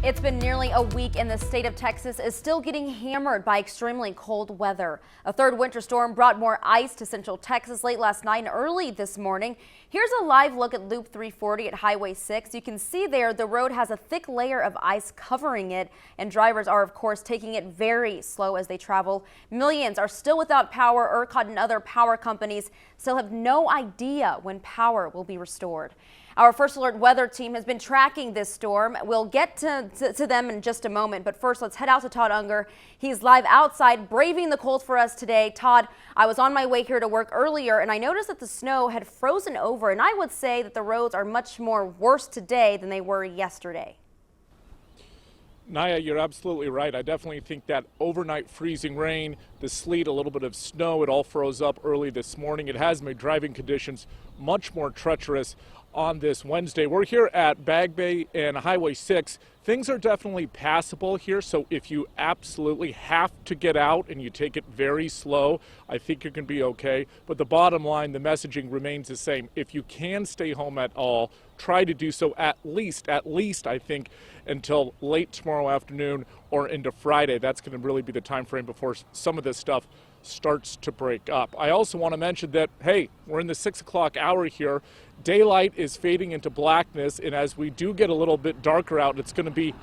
It's been nearly a week and the state of Texas is still getting hammered by extremely cold weather. A third winter storm brought more ice to central Texas late last night and early this morning. Here's a live look at Loop 340 at Highway 6. You can see there the road has a thick layer of ice covering it, and drivers are of course taking it very slow as they travel. Millions are still without power. ERCOT and other power companies still have no idea when power will be restored. Our First Alert weather team has been tracking this storm. We'll get to them in just a moment, but first let's head out to Todd Unger. He's live outside braving the cold for us today. Todd, I was on my way here to work earlier and I noticed that the snow had frozen over, and I would say that the roads are much more worse today than they were yesterday. Naya, you're absolutely right. I definitely think that overnight freezing rain, the sleet, a little bit of snow, it all froze up early this morning. It has made driving conditions much more treacherous on this Wednesday. We're here at Bag Bay and Highway 6. Things are definitely passable here, so if you absolutely have to get out and you take it very slow, I think you can be okay. But the bottom line, the messaging remains the same. If you can stay home at all, try to do so at least I think until late tomorrow afternoon or into Friday. That's going to really be the time frame before some of this stuff starts to break up. I also want to mention that, hey, we're in the 6 o'clock hour here. Daylight is fading into blackness, and as we do get a little bit darker out, it's going to be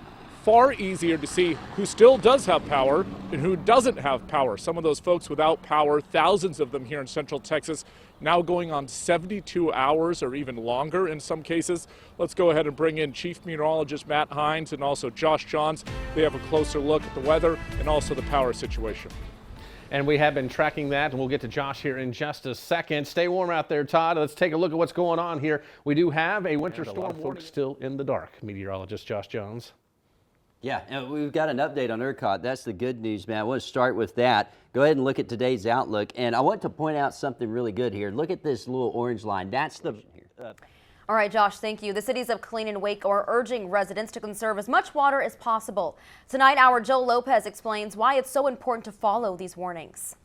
far easier to see who still does have power and who doesn't have power. Some of those folks without power, thousands of them here in Central Texas, now going on 72 hours or even longer in some cases. Let's go ahead and bring in Chief Meteorologist Matt Hines and also Josh Johns. They have a closer look at the weather and also the power situation. And we have been tracking that, and we'll get to Josh here in just a second. Stay warm out there, Todd. Let's take a look at what's going on here. We do have a winter storm warning still in the dark. Meteorologist Josh Jones. Yeah, and we've got an update on ERCOT. That's the good news, man. I want to start with that. Go ahead and look at today's outlook. And I want to point out something really good here. Look at this little orange line. That's the... All right, Josh, thank you. The cities of Killeen and Wake are urging residents to conserve as much water as possible. Tonight, our Joe Lopez explains why it's so important to follow these warnings.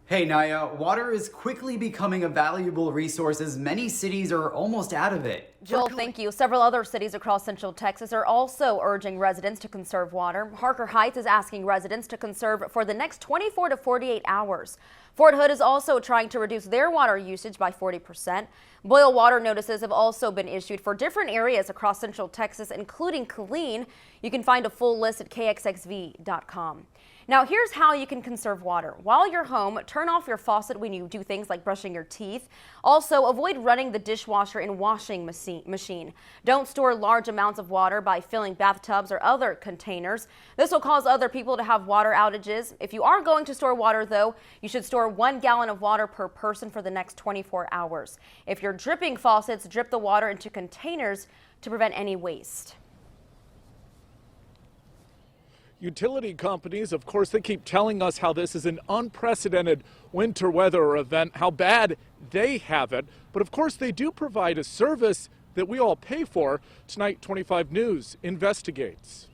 Hey Naya, water is quickly becoming a valuable resource as many cities are almost out of it. Joel, thank you. Several other cities across Central Texas are also urging residents to conserve water. Harker Heights is asking residents to conserve for the next 24 to 48 hours. Fort Hood is also trying to reduce their water usage by 40%. Boil water notices have also been issued for different areas across Central Texas, including Killeen. You can find a full list at kxxv.com. Now, here's how you can conserve water. While you're home, turn off your faucet when you do things like brushing your teeth. Also, avoid running the dishwasher and washing machine. Don't store large amounts of water by filling bathtubs or other containers. This will cause other people to have water outages. If you are going to store water, though, you should store 1 gallon of water per person for the next 24 hours. If you're dripping faucets, drip the water into containers to prevent any waste. Utility companies, of course, they keep telling us how this is an unprecedented winter weather event, how bad they have it. But of course, they do provide a service that we all pay for. Tonight, 25 News investigates.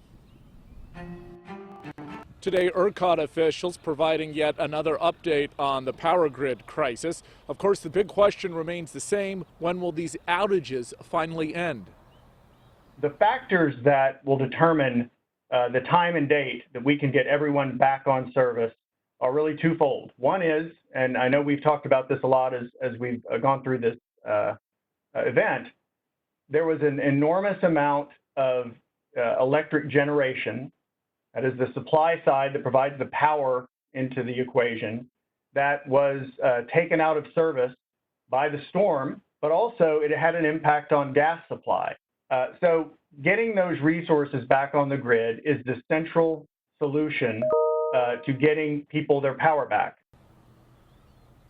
Today, ERCOT officials providing yet another update on the power grid crisis. Of course, the big question remains the same. When will these outages finally end? The factors that will determine the time and date that we can get everyone back on service are really twofold. One is, and I know we've talked about this a lot as we've gone through this event, there was an enormous amount of electric generation, that is the supply side that provides the power into the equation, that was taken out of service by the storm, but also it had an impact on gas supply. So getting those resources back on the grid is the central solution to getting people their power back.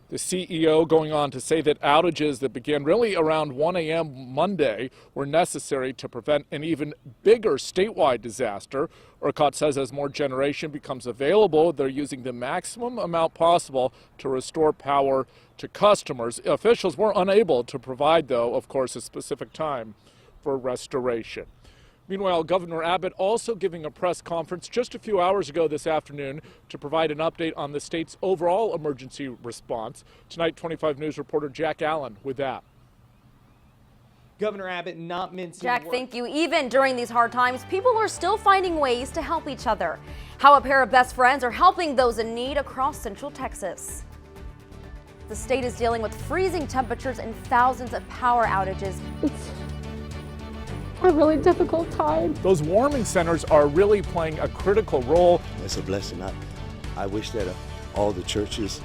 The CEO going on to say that outages that began really around 1 a.m. Monday were necessary to prevent an even bigger statewide disaster. ERCOT says as more generation becomes available, they're using the maximum amount possible to restore power to customers. Officials were unable to provide, though, of course, a specific time for restoration. Meanwhile, Governor Abbott also giving a press conference just a few hours ago this afternoon to provide an update on the state's overall emergency response. Tonight, 25 News reporter Jack Allen with that. Governor Abbott not mincing Jack, words. thank you. Even during these hard times, people are still finding ways to help each other. How a pair of best friends are helping those in need across Central Texas. The state is dealing with freezing temperatures and thousands of power outages. It's a really difficult time. Those warming centers are really playing a critical role. It's a blessing. I wish that all the churches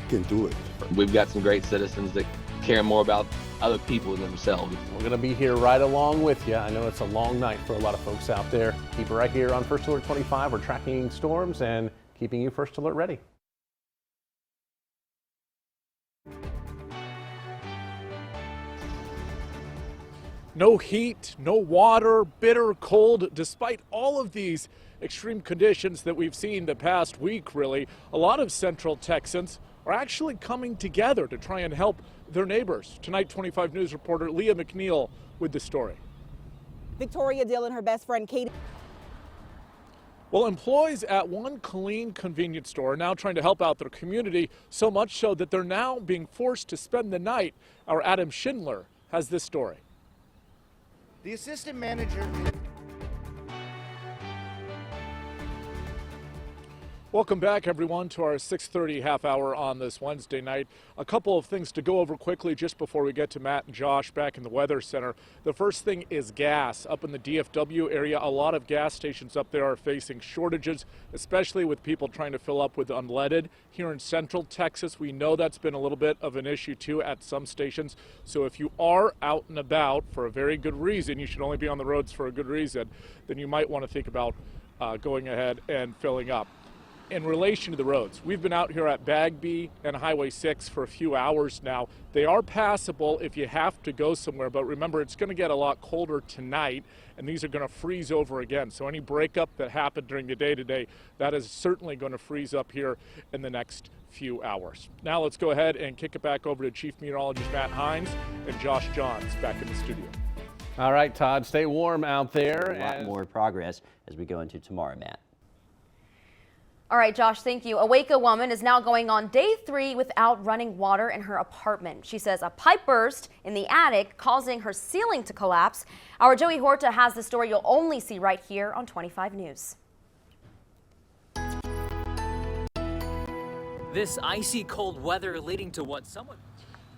can do it. We've got some great citizens that care more about other people than themselves. We're going to be here right along with you. I know it's a long night for a lot of folks out there. Keep it right here on First Alert 25. We're tracking storms and keeping you First Alert ready. No heat, no water, bitter cold. Despite all of these extreme conditions that we've seen the past week, really, a lot of Central Texans are actually coming together to try and help their neighbors. Tonight, 25 News reporter Leah McNeil with the story. Victoria Dill and her best friend Katie. Well, employees at one Killeen convenience store are now trying to help out their community, so much so that they're now being forced to spend the night. Our Adam Schindler has this story. The assistant manager. Welcome back, everyone, to our 6:30 half hour on this Wednesday night. A couple of things to go over quickly just before we get to Matt and Josh back in the Weather Center. The first thing is gas. Up in the DFW area, a lot of gas stations up there are facing shortages, especially with people trying to fill up with unleaded. Here in Central Texas, we know that's been a little bit of an issue too at some stations. So if you are out and about for a very good reason, you should only be on the roads for a good reason, then you might want to think about going ahead and filling up. In relation to the roads, we've been out here at Bagby and Highway 6 for a few hours now. They are passable if you have to go somewhere, but remember, it's going to get a lot colder tonight, and these are going to freeze over again. So any breakup that happened during the day today, that is certainly going to freeze up here in the next few hours. Now let's go ahead and kick it back over to Chief Meteorologist Matt Hines and Josh Johns back in the studio. All right, Todd, stay warm out there. A lot more progress as we go into tomorrow, Matt. All right, Josh, thank you. A Waco woman is now going on day 3 without running water in her apartment. She says a pipe burst in the attic causing her ceiling to collapse. Our Joey Horta has the story you'll only see right here on 25 News. This icy cold weather leading to what someone...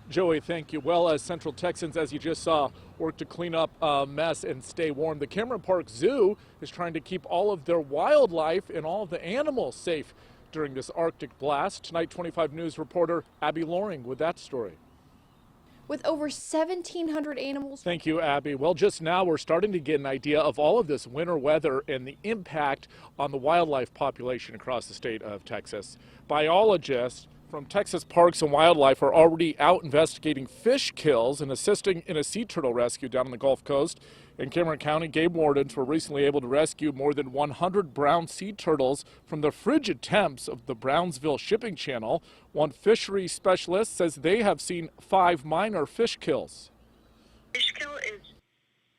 Joey, thank you. Well, as Central Texans, as you just saw, work to clean up a mess and stay warm, the Cameron Park Zoo is trying to keep all of their wildlife and all of the animals safe during this Arctic blast. Tonight, 25 News reporter Abby Loring with that story. With over 1,700 animals. Thank you, Abby. Well, just now we're starting to get an idea of all of this winter weather and the impact on the wildlife population across the state of Texas. Biologists from Texas Parks and Wildlife are already out investigating fish kills and assisting in a sea turtle rescue down on the Gulf Coast. In Cameron County, game wardens were recently able to rescue more than 100 brown sea turtles from the frigid temps of the Brownsville shipping channel. One fishery specialist says they have seen 5 minor fish kills. Fish kill is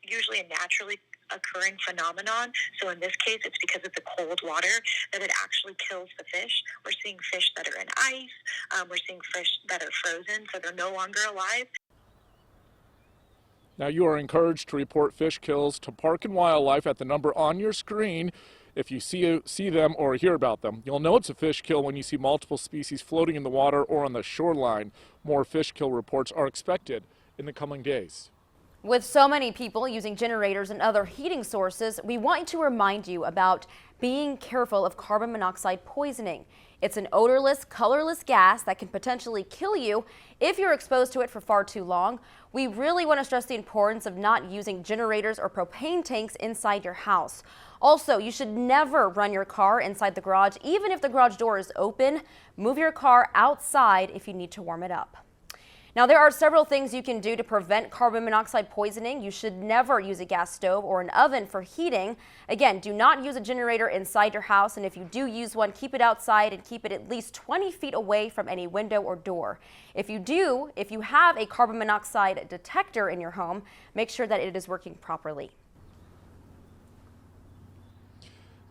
usually a naturally occurring phenomenon. So in this case, it's because of the cold water that it actually kills the fish. We're seeing fish that are in ice. We're seeing fish that are frozen, so they're no longer alive. Now you are encouraged to report fish kills to Park and Wildlife at the number on your screen. If you see them or hear about them, you'll know it's a fish kill when you see multiple species floating in the water or on the shoreline. More fish kill reports are expected in the coming days. With so many people using generators and other heating sources, we want to remind you about being careful of carbon monoxide poisoning. It's an odorless, colorless gas that can potentially kill you if you're exposed to it for far too long. We really want to stress the importance of not using generators or propane tanks inside your house. Also, you should never run your car inside the garage, even if the garage door is open. Move your car outside if you need to warm it up. Now, there are several things you can do to prevent carbon monoxide poisoning. You should never use a gas stove or an oven for heating. Again, do not use a generator inside your house, and if you do use one, keep it outside and keep it at least 20 feet away from any window or door. If you have a carbon monoxide detector in your home, make sure that it is working properly.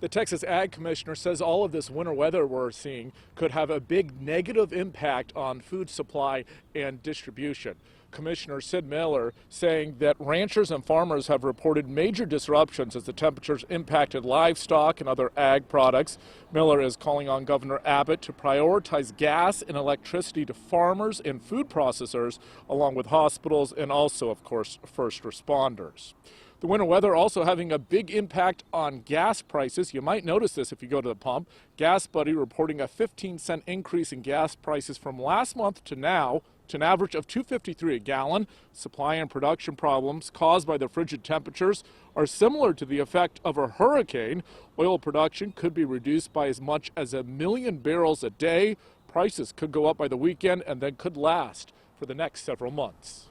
The Texas Ag Commissioner says all of this winter weather we're seeing could have a big negative impact on food supply and distribution. Commissioner Sid Miller saying that ranchers and farmers have reported major disruptions as the temperatures impacted livestock and other ag products. Miller is calling on Governor Abbott to prioritize gas and electricity to farmers and food processors, along with hospitals and also, of course, first responders. The winter weather also having a big impact on gas prices. You might notice this if you go to the pump. Gas Buddy reporting a 15-cent increase in gas prices from last month to now, to an average of $2.53 a gallon. Supply and production problems caused by the frigid temperatures are similar to the effect of a hurricane. Oil production could be reduced by as much as 1 million barrels a day. Prices could go up by the weekend and then could last for the next several months.